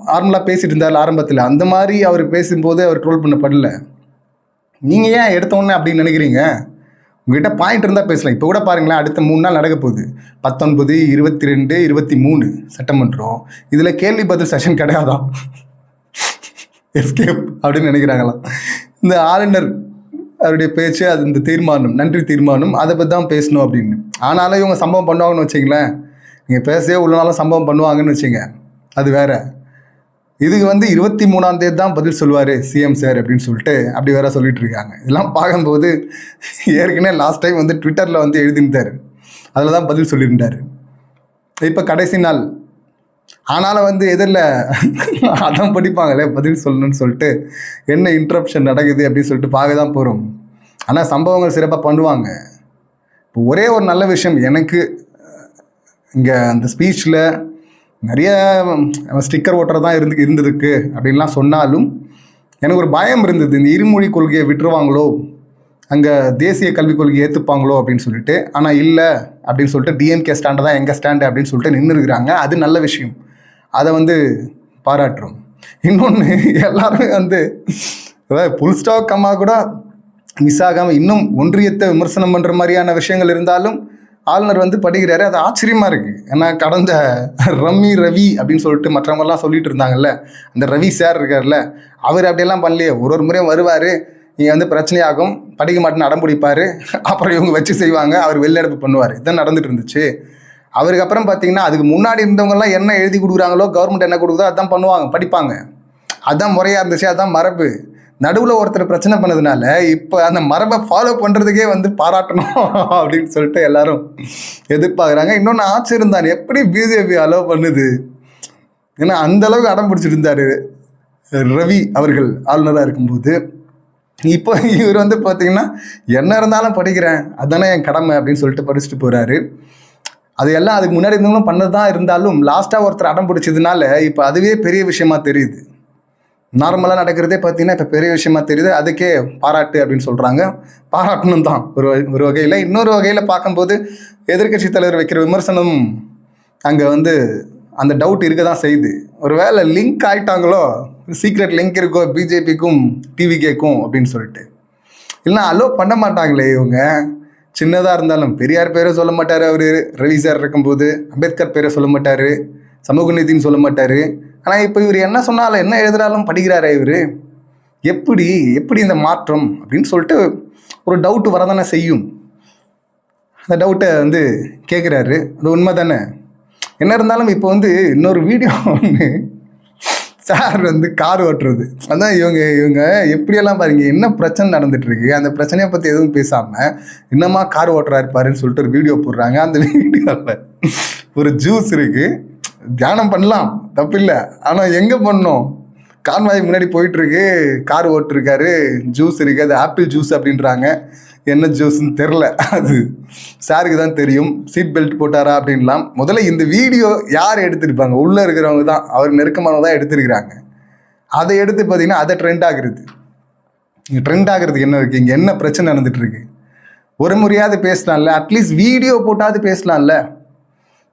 நார்மலாக பேசிகிட்டு இருந்தார் ஆரம்பத்தில், அந்த மாதிரி அவர் பேசும்போது அவர் ட்ரோல் பண்ணப்படல. நீங்கள் ஏன் எடுத்தோன்னே அப்படின்னு நினைக்கிறீங்க? உங்கள்கிட்ட பாயிண்ட் இருந்தால் பேசலாம். இப்போ கூட பாருங்களேன், அடுத்த 3 நாள் நடக்க போகுது, 19, 22, 23 சட்டமன்றம். இதில் கேள்வி பதில் செஷன் கிடையாதான், எஸ்கேப் அப்படின்னு நினைக்கிறாங்களாம். இந்த ஆளுநர் அவருடைய பேச்சு, அது இந்த தீர்மானம், நன்றி தீர்மானம், அதை பற்றி தான் பேசணும் அப்படின்னு. ஆனாலும் இவங்க சம்பவம் பண்ணுவாங்கன்னு வச்சிங்களேன். நீங்கள் பேசவே உள்ளனாலும் சம்பவம் பண்ணுவாங்கன்னு வச்சுங்க, அது வேற. இதுக்கு வந்து 23ஆம் தேதி தான் பதில் சொல்லுவார் சிஎம் சார் அப்படின்னு சொல்லிட்டு அப்படி வேற சொல்லிட்டு இருக்காங்க. இதெல்லாம் பார்க்கும்போது ஏற்கனவே லாஸ்ட் டைம் வந்து ட்விட்டரில் வந்து எழுதியிருந்தார், அதில் தான் பதில் சொல்லியிருந்தார். இப்போ கடைசி நாள் ஆனாலும் வந்து எதிரில் அதான் படிப்பாங்களே பதில் சொல்லணும்னு சொல்லிட்டு என்ன இன்ட்ரப்ஷன் நடக்குது அப்படின்னு சொல்லிட்டு பார்க்க தான் போகிறோம். ஆனால் சம்பவங்கள் சிறப்பாக பண்ணுவாங்க. இப்போ ஒரே ஒரு நல்ல விஷயம் எனக்கு இங்கே அந்த ஸ்பீச்சில் நிறைய ஸ்டிக்கர் ஓட்டுறது தான் இருந்ததுக்கு அப்படின்லாம் சொன்னாலும் எனக்கு ஒரு பயம் இருந்தது, இந்த இருமொழி கொள்கையை விட்டுருவாங்களோ, அங்கே தேசிய கல்விக் கொள்கையை ஏற்றுப்பாங்களோ அப்படின்னு சொல்லிட்டு. ஆனால் இல்லை அப்படின்னு சொல்லிட்டு டிஎம்கே ஸ்டாண்டு தான் எங்கள் ஸ்டாண்டு அப்படின்னு சொல்லிட்டு நின்று இருக்கிறாங்க. அது நல்ல விஷயம், அதை வந்து பாராட்டுறோம். இன்னொன்று, எல்லாருமே வந்து அதாவது புல் ஸ்டாக் கம்மா கூட மிஸ் ஆகாமல் இன்னும் ஒன்றியத்தை விமர்சனம் பண்ணுற மாதிரியான விஷயங்கள் இருந்தாலும் ஆளுநர் வந்து படிக்கிறாரு. அது ஆச்சரியமாக இருக்குது. ஏன்னா கடந்த ரவி அப்படின்னு சொல்லிட்டு மற்றவங்கெல்லாம் சொல்லிட்டு இருந்தாங்கல்ல, அந்த ரவி சார் இருக்கார்ல, அவர் அப்படியெல்லாம் பண்ணலையே. ஒரு முறையும் வருவார், நீங்கள் வந்து பிரச்சனையாகும், படிக்க மாட்டேன்னு அடம் பிடிப்பார், அப்புறம் இவங்க வச்சு செய்வாங்க, அவர் வெளிநடப்பு பண்ணுவார். இதுதான் நடந்துட்டு இருந்துச்சு. அவருக்கு அப்புறம் பார்த்தீங்கன்னா அதுக்கு முன்னாடி இருந்தவங்கெல்லாம் என்ன எழுதி கொடுக்குறாங்களோ, கவர்மெண்ட் என்ன கொடுக்குதோ அதான் பண்ணுவாங்க, படிப்பாங்க. அதுதான் முறையாக இருந்துச்சு, அதுதான் மரபு. நடுவில் ஒருத்தர் பிரச்சனை பண்ணதுனால இப்போ அந்த மரபை ஃபாலோ பண்ணுறதுக்கே வந்து பாராட்டணும் அப்படின்னு சொல்லிட்டு எல்லாரும் எதிர்பார்க்குறாங்க. இன்னொன்று ஆச்சரியம் தான், எப்படி பிஜேபி அலோவ் பண்ணுது. ஏன்னா அந்தளவுக்கு அடம் பிடிச்சிட்டு இருந்தார் ரவி அவர்கள் ஆளுநராக இருக்கும்போது. இப்போ இவர் வந்து பார்த்திங்கன்னா என்ன இருந்தாலும் படிக்கிறேன், அதுதானே என் கடமை அப்படின்னு சொல்லிட்டு படிச்சுட்டு போகிறாரு. அது எல்லாம் அதுக்கு முன்னாடி இருந்தவங்களும் பண்ணதான் இருந்தாலும் லாஸ்ட்டாக ஒருத்தர் அடம் பிடிச்சதுனால இப்போ அதுவே பெரிய விஷயமா தெரியுது. நார்மலாக நடக்கிறதே பார்த்தீங்கன்னா இப்போ பெரிய விஷயமா தெரியுது. அதுக்கே பாராட்டு அப்படின்னு சொல்கிறாங்க. பாராட்டணும் தான் ஒரு வகையில். இன்னொரு வகையில் பார்க்கும்போது எதிர்க்கட்சி தலைவர் வைக்கிற விமர்சனம் அங்கே வந்து அந்த டவுட் இருக்க தான் செய்யுது. ஒரு வேளை லிங்க் ஆகிட்டாங்களோ, சீக்ரெட் லிங்க் இருக்கோ பிஜேபிக்கும் டிவிகேக்கும் அப்படின்னு சொல்லிட்டு. இல்லைனா அலோ பண்ண மாட்டாங்களே இவங்க. சின்னதாக இருந்தாலும் பெரியார் பேரை சொல்ல மாட்டார் அவர், ரவி சார் இருக்கும்போது அம்பேத்கர் பேரை சொல்ல மாட்டார், சமூக நீதினு சொல்ல மாட்டார். ஆனால் இப்போ இவர் என்ன சொன்னாலும் என்ன எழுதுனாலும் படிக்கிறாரே இவர். எப்படி இந்த மாற்றம் அப்படின்னு சொல்லிட்டு ஒரு டவுட்டு வரதானே செய்யும். அந்த டவுட்டை வந்து கேட்குறாரு. அது உண்மை தானே. என்ன இருந்தாலும் இப்போ வந்து இன்னொரு வீடியோ ஒன்று, சார் வந்து கார் ஓட்டுறது. அதான் இவங்க எப்படியெல்லாம் பாருங்க, என்ன பிரச்சனை நடந்துட்டுருக்கு, அந்த பிரச்சனையை பற்றி எதுவும் பேசாமல் என்னமா கார் ஓட்டுறாரு பாருன்னு சொல்லிட்டு ஒரு வீடியோ போடுறாங்க. அந்த வீடியோவில் ஒரு ஜூஸ் இருக்குது, தியானம் பண்ணலாம் தப்பில்லை, ஆனால் எங்கே பண்ணோம், கான்வாய் முன்னாடி போயிட்டுருக்கு, கார் ஓட்டிருக்காரு, ஜூஸ் இருக்குது, அது ஆப்பிள் ஜூஸ் அப்படின்றாங்க. என்ன ஜூஸ்ன்னு தெரில, அது சாருக்கு தான் தெரியும். சீட் பெல்ட் போட்டாரா அப்படின்லாம். முதல்ல இந்த வீடியோ யார் எடுத்திருப்பாங்க, உள்ளே இருக்கிறவங்க தான், அவர் நெருக்கமானவங்க தான் எடுத்திருக்கிறாங்க. அதை எடுத்து பார்த்தீங்கன்னா அதை ட்ரெண்ட் ஆகுறது. ட்ரெண்ட் ஆகிறதுக்கு என்ன இருக்குது, இங்கே என்ன பிரச்சனை நடந்துகிட்ருக்கு, ஒரு முறையாவது பேசலாம்ல, அட்லீஸ்ட் வீடியோ போட்டாவது பேசலாம்ல.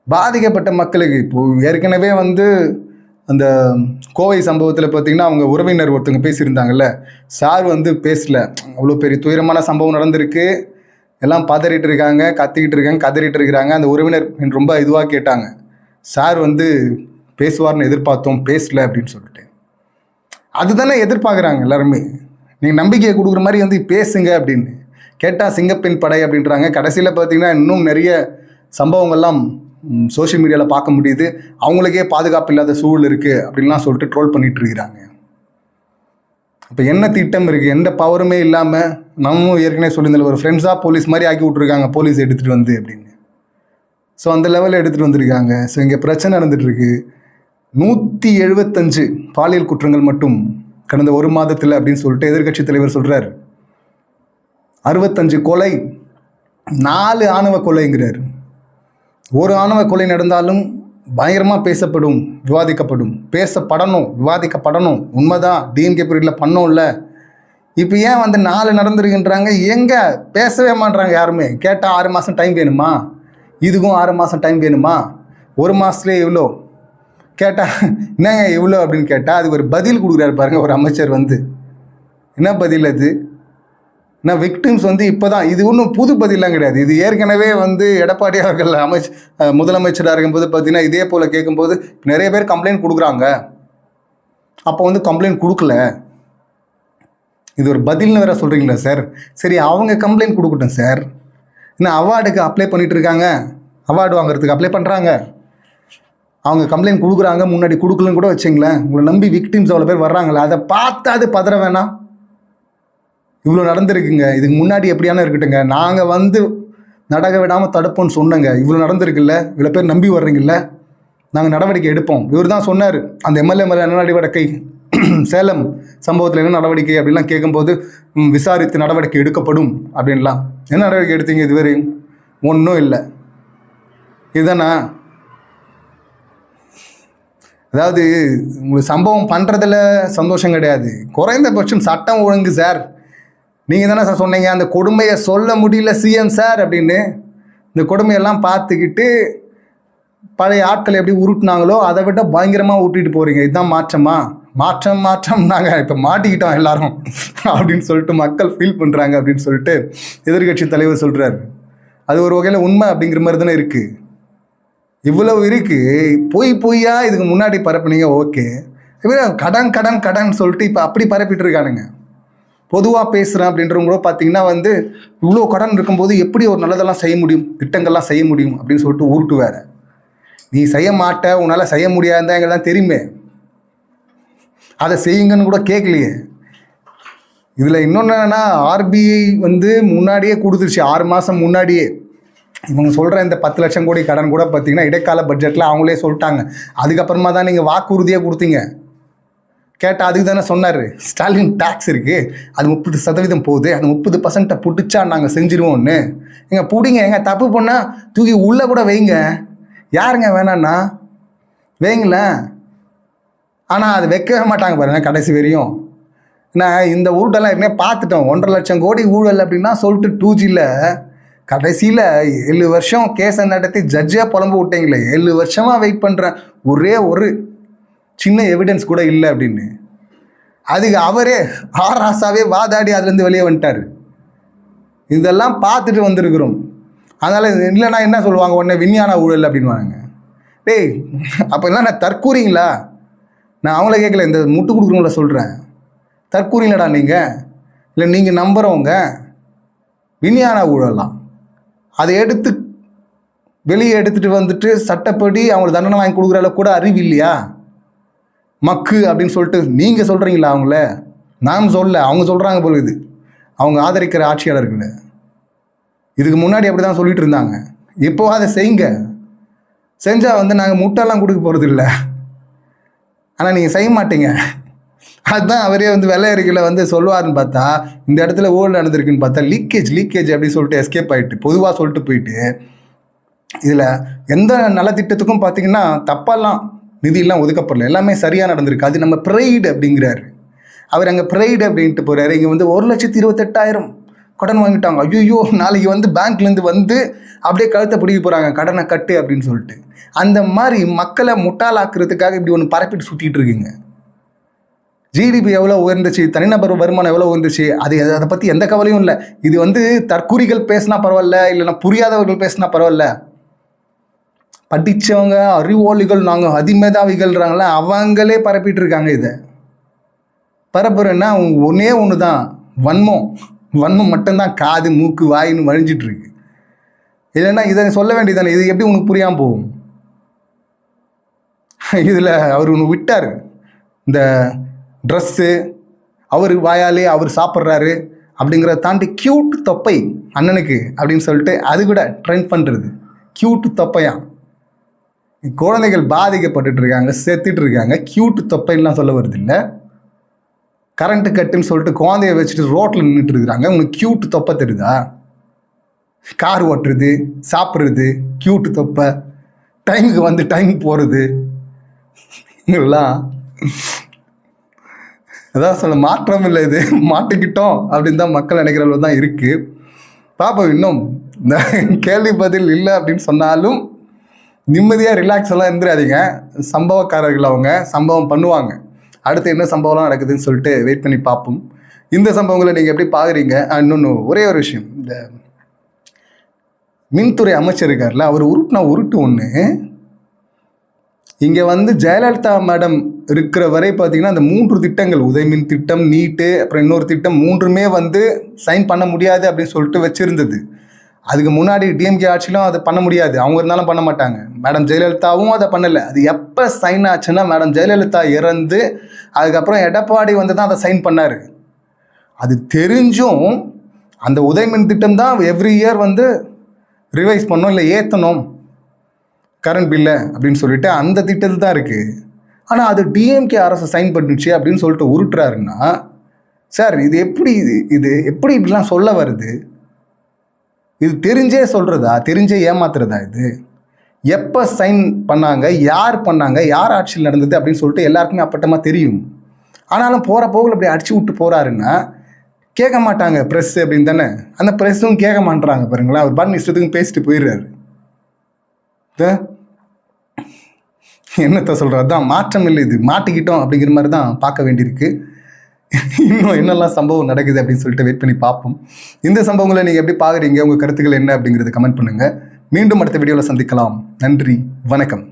பாதிக்கப்பட்ட மக்களுக்கு இப்போது ஏற்கனவே வந்து அந்த கோவை சம்பவத்தில் பார்த்திங்கன்னா அவங்க உறவினர் ஒருத்தவங்க பேசியிருந்தாங்கல்ல, சார் வந்து பேசல. அவ்வளோ பெரிய துயரமான சம்பவம் நடந்திருக்கு, எல்லாம் பதறிட்டு இருக்காங்க, கத்திக்கிட்டு இருக்காங்க, கதறிட்டு இருக்கிறாங்க. அந்த உறவினர் ரொம்ப இதுவாக கேட்டாங்க, சார் வந்து பேசுவார்னு எதிர்பார்த்தோம், பேசல அப்படின்னு சொல்லிட்டு. அதுதானே எதிர்பார்க்குறாங்க எல்லாருமே. நீங்கள் நம்பிக்கையை கொடுக்குற மாதிரி வந்து பேசுங்க அப்படின்னு கேட்டால் சிங்கப்பெண் படை அப்படின்றாங்க. கடைசியில் பார்த்திங்கன்னா இன்னும் நிறைய சம்பவங்கள்லாம் சோஷியல் மீடியாவில் பார்க்க முடியுது. அவங்களுக்கே பாதுகாப்பு இல்லாத சூழல் இருக்குது அப்படின்லாம் சொல்லிட்டு ட்ரோல் பண்ணிகிட்டு இருக்கிறாங்க. இப்போ என்ன திட்டம் இருக்குது, எந்த பவருமே இல்லாமல் நம்ம ஏற்கனவே சொல்லியிருந்தாலும் ஒரு ஃப்ரெண்ட்ஸாக போலீஸ் மாதிரி ஆக்கி விட்ருக்காங்க, போலீஸ் எடுத்துகிட்டு வந்து அப்படின்னு. ஸோ அந்த லெவலில் எடுத்துகிட்டு வந்திருக்காங்க. ஸோ இங்கே பிரச்சனை நடந்துகிட்ருக்கு. 175 பாலியல் குற்றங்கள் மட்டும் கடந்த ஒரு மாதத்தில் அப்படின்னு சொல்லிட்டு எதிர்க்கட்சி தலைவர் சொல்கிறார். 65 கொலை, 4 ஆணவ கொலைங்கிறார். ஒரு ஆணவ கொலை நடந்தாலும் பயங்கரமாக பேசப்படும், விவாதிக்கப்படும், பேசப்படணும், விவாதிக்கப்படணும். உண்மைதான், டிஎம்கே பீரியடில் பண்ணோம்ல. இப்போ ஏன் வந்து 4 நடந்துருக்குன்றாங்க, எங்கே பேசவே மாட்றாங்க யாருமே. கேட்டால் 6 மாதம் டைம் வேணுமா, இதுக்கும் 6 மாதம் டைம் வேணுமா, ஒரு மாதத்துலேயே இவ்வளோ கேட்டால் என்னங்க இவ்வளோ அப்படின்னு கேட்டால் அதுக்கு ஒரு பதில் கொடுக்குறாரு பாருங்கள் ஒரு அமைச்சர் வந்து. என்ன பதில் அது? நான் விக்டிம்ஸ் வந்து இப்போ தான், இது ஒன்றும் புது பதிலாம் கிடையாது. இது ஏற்கனவே வந்து எடப்பாடி அவர்கள் முதலமைச்சராக இருக்கும்போது பார்த்தீங்கன்னா இதே போல் கேட்கும்போது நிறைய பேர் கம்ப்ளைண்ட் கொடுக்குறாங்க. அப்போ வந்து கம்ப்ளைண்ட் கொடுக்கல, இது ஒரு பதில்னு வேறு சொல்கிறீங்களா சார்? சரி, அவங்க கம்ப்ளைண்ட் கொடுக்கட்டும் சார். இன்னும் அவார்டுக்கு அப்ளை பண்ணிகிட்டு இருக்காங்க, அவார்டு வாங்குறதுக்கு அப்ளை பண்ணுறாங்க, அவங்க கம்ப்ளைண்ட் கொடுக்குறாங்க, முன்னாடி கொடுக்கலன்னு கூட வச்சுங்களேன். உங்களை நம்பி விக்டிம்ஸ் அவ்வளோ பேர் வர்றாங்களே, அதை பார்த்தா அது பதற வேணாம். இவ்வளோ நடந்திருக்குங்க, இதுக்கு முன்னாடி எப்படியான இருக்கட்டுங்க, நாங்கள் வந்து நடக்க விடாமல் தடுப்போம்னு சொன்னங்க, இவ்வளோ நடந்திருக்குல்ல, இவ்வளோ பேர் நம்பி வர்றீங்கல்ல, நாங்கள் நடவடிக்கை எடுப்போம். இவர் தான் சொன்னார் அந்த எம்எல்ஏ மேலே என்ன நடவடிக்கை, சேலம் சம்பவத்தில் என்ன நடவடிக்கை அப்படின்லாம் கேட்கும்போது விசாரித்து நடவடிக்கை எடுக்கப்படும் அப்படின்லாம். என்ன நடவடிக்கை எடுத்தீங்க இதுவரை? ஒன்றும் இல்லை. இதுதானா? அதாவது உங்களுக்கு சம்பவம் பண்ணுறதுல சந்தோஷம் கிடையாது, குறைந்தபட்சம் சட்டம் ஒழுங்கு சார். நீங்கள் தானே சார் சொன்னீங்க அந்த கொடுமையை சொல்ல முடியல சிஎம் சார் அப்படின்னு. இந்த கொடுமையெல்லாம் பார்த்துக்கிட்டு பழைய ஆட்கள் எப்படி உருட்டினாங்களோ அதை விட பயங்கரமாக ஊட்டிட்டு போகிறீங்க. இதுதான் மாற்றமா? மாற்றம் நாங்கள் இப்போ மாட்டிக்கிட்டோம் எல்லாரும் அப்படின்னு சொல்லிட்டு மக்கள் ஃபீல் பண்ணுறாங்க அப்படின்னு சொல்லிட்டு எதிர்கட்சி தலைவர் சொல்கிறார். அது ஒரு வகையில் உண்மை அப்படிங்கிற மாதிரி தானே இருக்குது. இவ்வளவு இருக்குது, பொய்யா இதுக்கு முன்னாடி பரப்புனீங்க, ஓகே. கடன் சொல்லிட்டு இப்போ அப்படி பரப்பிட்டு இருக்கானுங்க. பொதுவாக பேசுகிறேன் அப்படின்றவங்க கூட பார்த்தீங்கன்னா வந்து இவ்வளோ கடன் இருக்கும்போது எப்படி ஒரு நல்லதெல்லாம் செய்ய முடியும், திட்டங்கள்லாம் செய்ய முடியும் அப்படின்னு சொல்லிட்டு உருட்டு வேறு. நீ செய்ய மாட்ட, உன்னால் செய்ய முடியாதுதான் எங்கெல்லாம் தெரியுமே, அதை செய்யுங்கன்னு கூட கேட்கலையே. இதில் இன்னொன்று என்னென்னா, ஆர்பிஐ வந்து முன்னாடியே கொடுத்துருச்சு, 6 மாதம் முன்னாடியே. இவங்க சொல்கிற இந்த 10 லட்சம் கோடி கடன் கூட பார்த்தீங்கன்னா இடைக்கால பட்ஜெட்டில் அவங்களே சொல்லிட்டாங்க. அதுக்கப்புறமா தான் நீங்கள் வாக்குறுதியாக கொடுத்தீங்க. கேட்டால் அதுக்கு தானே சொன்னார், ஸ்டாலின் டேக்ஸ் இருக்குது, அது 30% போகுது, அந்த 30% பிடிச்சா நாங்கள் செஞ்சிருவோம்னு. எங்க பிடிங்க, எங்க தப்பு பண்ணால் தூக்கி உள்ளே கூட வைங்க, யாருங்க வேணான்னா வைங்களேன். ஆனால் அது வைக்கவே மாட்டாங்க பாருங்க கடைசி வரையும். நான் இந்த ஊட்டெல்லாம் ஏற்கனவே பார்த்துட்டோம். 1.5 லட்சம் கோடி ஊழல் அப்படின்னா சொல்லிட்டு 2Gயில் கடைசியில் 7 வருஷம் கேஸை நடத்தி ஜட்ஜாக புலம்பு விட்டீங்களே, 7 வருஷமாக வெயிட் பண்ணுறேன், ஒரே ஒரு சின்ன எவிடன்ஸ் கூட இல்லை அப்படின்னு. அதுக்கு அவரே ஆராசாவே வாதாடி அதுலேருந்து வெளியே வந்துட்டார். இதெல்லாம் பார்த்துட்டு வந்திருக்கிறோம். அதனால் இல்லைன்னா என்ன சொல்லுவாங்க, உடனே விஞ்ஞான ஊழல் அப்படின்வாங்க. டேய் அப்போ இல்லை நான் தற்கூறிங்களா? நான் அவங்கள கேட்கல, இந்த முட்டு கொடுக்குறவங்கள சொல்கிறேன். தற்கூறிங்களடா நீங்கள்? இல்லை நீங்கள் நம்புகிறவங்க விஞ்ஞான ஊழலாம் அதை எடுத்து வெளியே எடுத்துகிட்டு வந்துட்டு சட்டப்படி அவங்களுக்கு தண்டனை வாங்கி கொடுக்குற அளவுக்கு கூட அறிவு இல்லையா? மக்கு அப்படின்னு சொல்லிட்டு நீங்கள் சொல்கிறீங்களா? அவங்கள நாம் சொல்ல, அவங்க சொல்கிறாங்க போல. இது அவங்க ஆதரிக்கிற ஆட்சியாளர்கள் இதுக்கு முன்னாடி அப்படி தான் சொல்லிட்டு இருந்தாங்க. இப்போ அதை செய்யுங்க. செஞ்சால் நாங்கள் முட்டெல்லாம் கொடுக்க போகிறது இல்லை. ஆனால் நீங்கள் செய்ய மாட்டீங்க. அதுதான் அவரே வெள்ளை அறிக்கையில் சொல்லுவார்னு பார்த்தா, இந்த இடத்துல ஊழல் நடந்திருக்குன்னு பார்த்தா லீக்கேஜ் அப்படின்னு சொல்லிட்டு எஸ்கேப் ஆகிட்டு பொதுவாக சொல்லிட்டு போயிட்டு, இதில் எந்த நலத்திட்டத்துக்கும் பார்த்தீங்கன்னா தப்பெல்லாம் நிதியெல்லாம் ஒதுக்கப்படல, எல்லாமே சரியாக நடந்திருக்கு. அது நம்ம ப்ரைடு அப்படிங்கிறாரு. அவர் அங்கே ப்ரைடு அப்படின்ட்டு போகிறாரு. இங்கே 1,28,000 கடன் வாங்கிட்டாங்க. ஐயோ நாளைக்கு பேங்க்லேருந்து அப்படியே கழுத்தை பிடிக்க போகிறாங்க, கடனை கட்டு அப்படின்னு சொல்லிட்டு. அந்த மாதிரி மக்களை முட்டாளாக்குறதுக்காக இப்படி ஒன்று பரப்பிட்டு சுற்றிட்டு இருக்குங்க. ஜிடிபி எவ்வளோ உயர்ந்துச்சு, தனிநபர் வருமானம் எவ்வளோ உயர்ந்துச்சு, அதை பற்றி எந்த கவலையும் இல்லை. இது தற்குறிகள் பேசினா பரவாயில்ல, இல்லைன்னா புரியாதவர்கள் பேசினா பரவாயில்ல. படித்தவங்க அறிவோலிகள் நாங்கள் அதிமேதாவிகள்றாங்களே அவங்களே பரப்பிட்டு இருக்காங்க. இதை பரப்புறேன்னா ஒன்றே ஒன்று தான், வன்மம் மட்டும்தான் காது மூக்கு வாயின்னு வழிஞ்சிட்டு இருக்கு. இல்லைன்னா இதை சொல்ல வேண்டியதானே, இது எப்படி உனக்கு புரியாமல் போகும்? இதில் அவர் ஒன்று விட்டார், இந்த ட்ரெஸ்ஸு அவர் வாயாலே அவர் சாப்பிட்றாரு அப்படிங்கிறத தாண்டி க்யூட் தொப்பை அண்ணனுக்கு அப்படின்னு சொல்லிட்டு அது கூட ட்ரெண்ட் பண்ணுறது. க்யூட் தொப்பையா, குழந்தைகள் பாதிக்கப்பட்டு இருக்காங்க, செத்துட்டு இருக்காங்க, க்யூட் தொப்பைலாம் சொல்ல வருது இல்லை. கரண்ட்டு கட்டுன்னு சொல்லிட்டு குழந்தைய வச்சுட்டு ரோட்டில் நின்றுட்டு இருக்கிறாங்க. உங்களுக்கு க்யூட் தொப்பை தெரியுதா? கார் ஓட்டுறது, சாப்பிட்றது, க்யூட் தொப்பை, டைமுக்கு டைம் போகிறது, எல்லாம் அதான் சொல்ல மாற்றம் இல்லை. இது மாட்டிக்கிட்டோம் அப்படின்னு தான் மக்கள் நினைக்கிற அளவு தான் இருக்குது. பாப்போம். இன்னும் இந்த கேள்வி பதில் இல்லை அப்படின்னு சொன்னாலும் நிம்மதியாக ரிலாக்ஸ் எல்லாம் இருந்துடாதீங்க. சம்பவக்காரர்கள் அவங்க சம்பவம் பண்ணுவாங்க. அடுத்து என்ன சம்பவம்லாம் நடக்குதுன்னு சொல்லிட்டு வெயிட் பண்ணி பார்ப்போம். இந்த சம்பவங்களை நீங்கள் எப்படி பார்க்குறீங்க? இன்னொன்று ஒரே ஒரு விஷயம், இந்த மின்துறை அமைச்சர் இருக்கார்ல, அவர் உருட்டு ஒன்று இங்கே ஜெயலலிதா மேடம் இருக்கிற வரை பார்த்தீங்கன்னா அந்த 3 திட்டங்கள், உதயமின் திட்டம், நீட்டு, அப்புறம் இன்னொரு திட்டம், 3மே சைன் பண்ண முடியாது அப்படின்னு சொல்லிட்டு வச்சுருந்தது. அதுக்கு முன்னாடி டிஎம்கே ஆட்சியிலும் அதை பண்ண முடியாது, அவங்க இருந்தாலும் பண்ண மாட்டாங்க. மேடம் ஜெயலலிதாவும் அதை பண்ணலை. அது எப்போ சைன் ஆச்சுன்னா மேடம் ஜெயலலிதா இறந்து அதுக்கப்புறம் எடப்பாடி தான் அதை சைன் பண்ணார். அது தெரிஞ்சும் அந்த உதயமின் திட்டம் தான் எவ்ரி இயர் ரிவைஸ் பண்ணோம், இல்லை ஏற்றணும் கரண்ட் பில்லை அப்படின்னு சொல்லிட்டு அந்த திட்டத்தில் தான் இருக்குது. ஆனால் அது டிஎம்கே அரசு சைன் பண்ணிடுச்சு அப்படின்னு சொல்லிட்டு உருட்டுறாருன்னா, சார் இது எப்படி இப்படிலாம் சொல்ல வருது? இது தெரிஞ்சே சொல்கிறதா, தெரிஞ்சே ஏமாத்துறதா? இது எப்போ சைன் பண்ணாங்க, யார் பண்ணாங்க, யார் ஆட்சியில் நடந்தது அப்படின்னு சொல்லிட்டு எல்லாருக்குமே அப்பட்டமாக தெரியும். ஆனாலும் போகிற போகில் அப்படி அடிச்சு விட்டு போகிறாருன்னா கேட்க மாட்டாங்க ப்ரெஸ் அப்படின்னு தானே. அந்த ப்ரெஸ்ஸும் கேட்க மாட்டுறாங்க பாருங்களேன். அவர் பண்ண இஷ்டத்துக்கும் பேசிட்டு போயிடுறாரு. என்னத்தை சொல்கிறது, அதுதான் மாற்றம் இல்லை, இது மாட்டிக்கிட்டோம் அப்படிங்கிற மாதிரி தான் பார்க்க வேண்டியிருக்கு. இன்னும் என்னெல்லாம் சம்பவம் நடக்குது அப்படின்னு சொல்லிட்டு வெயிட் பண்ணி பார்ப்போம். இந்த சம்பவங்களை நீங்கள் எப்படி பார்க்குறீங்க, உங்கள் கருத்துக்கள் என்ன அப்படிங்கிறத கமெண்ட் பண்ணுங்கள். மீண்டும் அடுத்த வீடியோவில் சந்திக்கலாம். நன்றி, வணக்கம்.